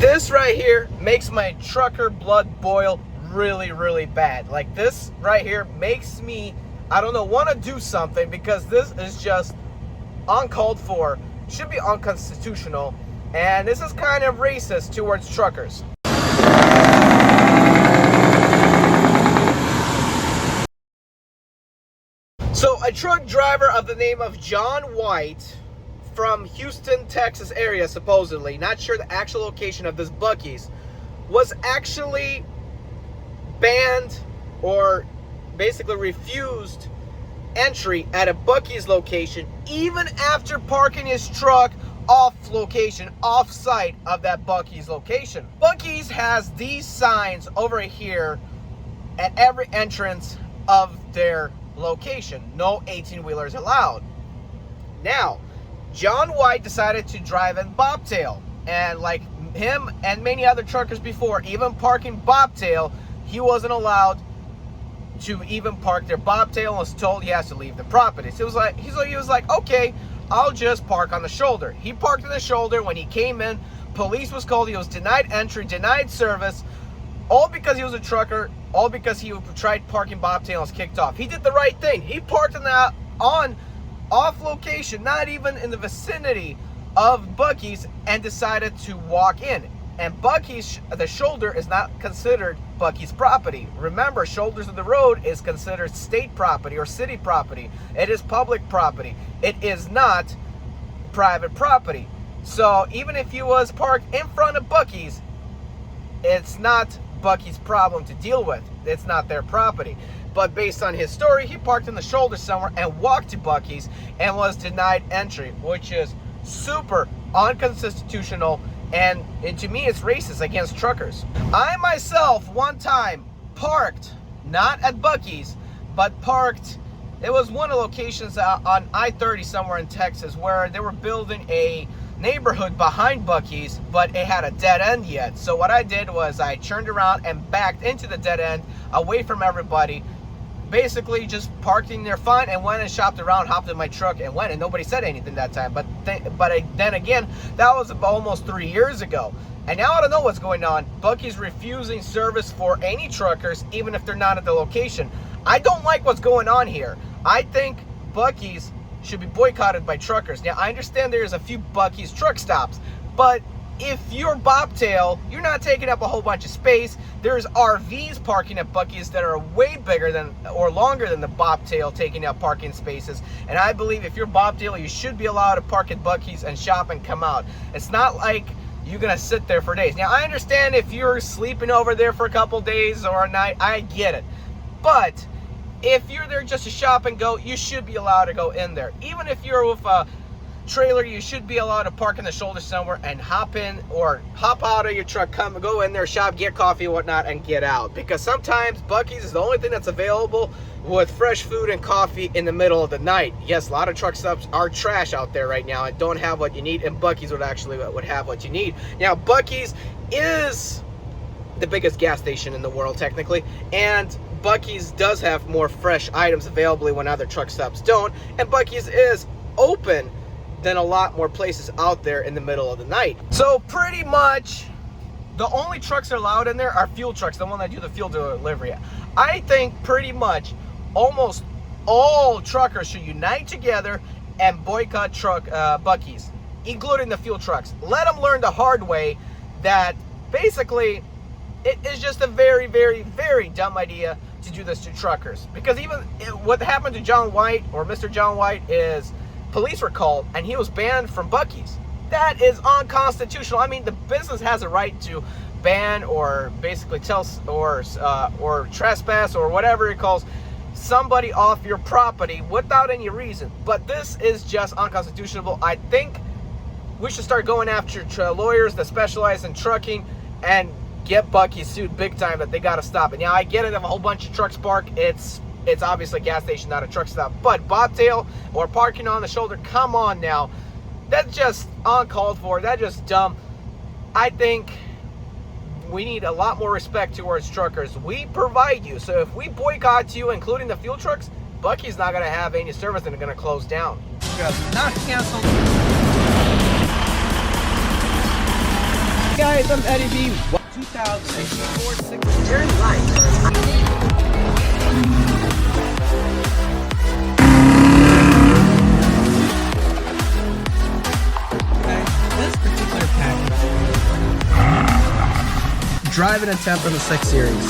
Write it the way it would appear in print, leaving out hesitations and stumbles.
This right here makes my trucker blood boil really, really bad. Like, this right here makes me, I don't know, want to do something, because this is just uncalled for, should be unconstitutional, and this is kind of racist towards truckers. So a truck driver of the name of John White from Houston, Texas area, supposedly, not sure the actual location of this Buc-ee's, was actually banned or basically refused entry at a Buc-ee's location, even after parking his truck off location, off site of that Buc-ee's location. Buc-ee's has these signs over here at every entrance of their location: no 18-wheelers allowed. Now, John White decided to drive in bobtail, and like him and many other truckers before, even parking bobtail, he wasn't allowed to even park their bobtail and was told he has to leave the property. So he was like, okay, I'll just park on the shoulder. He parked on the shoulder. When he came in, police was called. He was denied entry, denied service, all because he was a trucker, all because he tried parking bobtail and was kicked off. He did the right thing. He parked on off location, not even in the vicinity of Buc-ee's, and decided to walk in. And Buc-ee's, the shoulder is not considered Buc-ee's property. Remember, shoulders of the road is considered state property or city property. It is public property. It is not private property. So even if he was parked in front of Buc-ee's, it's not Buc-ee's problem to deal with. It's not their property. But based on his story, he parked in the shoulder somewhere and walked to Buc-ee's and was denied entry, which is super unconstitutional, and to me it's racist against truckers. I myself one time parked, not at Buc-ee's, but parked, it was one of the locations on I-30 somewhere in Texas, where they were building a neighborhood behind Buc-ee's, but it had a dead end yet. So what I did was I turned around and backed into the dead end, away from everybody, basically just parked in there fine, and went and shopped around, hopped in my truck and went, and nobody said anything that time. But then again, that was almost 3 years ago, and now I don't know what's going on. Buc-ee's refusing service for any truckers, even if they're not at the location. I don't like what's going on here. I think Buc-ee's should be boycotted by truckers. Now, I understand there's a few Buc-ee's truck stops, but if you're bobtail, you're not taking up a whole bunch of space. There's RVs parking at Buc-ee's that are way bigger than or longer than the bobtail taking up parking spaces. And I believe if you're bobtail, you should be allowed to park at Buc-ee's and shop and come out. It's not like you're gonna sit there for days. Now, I understand if you're sleeping over there for a couple days or a night, I get it. But if you're there just to shop and go, you should be allowed to go in there. Even if you're with a trailer, you should be allowed to park in the shoulder somewhere and hop in or hop out of your truck, go in there, shop, get coffee and whatnot, and get out. Because sometimes Buc-ee's is the only thing that's available with fresh food and coffee in the middle of the night. Yes, a lot of truck stops are trash out there right now and don't have what you need, and Buc-ee's would have what you need. Now, Buc-ee's is the biggest gas station in the world technically, and Buc-ee's does have more fresh items available when other truck stops don't, and Buc-ee's is open than a lot more places out there in the middle of the night. So pretty much the only trucks that are allowed in there are fuel trucks, the one that do the fuel delivery. I think pretty much almost all truckers should unite together and boycott Buc-ee's, including the fuel trucks. Let them learn the hard way that basically it is just a very, very, very dumb idea to do this to truckers. Because even what happened to John White, or Mr. John White, is police were called and he was banned from Buc-ee's. That is unconstitutional. I mean, the business has a right to ban or basically tell or trespass or whatever it calls somebody off your property without any reason. But this is just unconstitutional. I think we should start going after lawyers that specialize in trucking and get Buc-ee's sued big time that they got to stop it. Now, I get it, if a whole bunch of trucks park, it's obviously a gas station, not a truck stop. But bobtail or parking on the shoulder, come on now. That's just uncalled for. That's just dumb. I think we need a lot more respect towards truckers. We provide you. So if we boycott you, including the fuel trucks, Buc-ee's not going to have any service and they're going to close down. Not canceled. guys, I'm Eddie B. 2064 CDL Life. This particular package. Driving attempt on the 6 Series.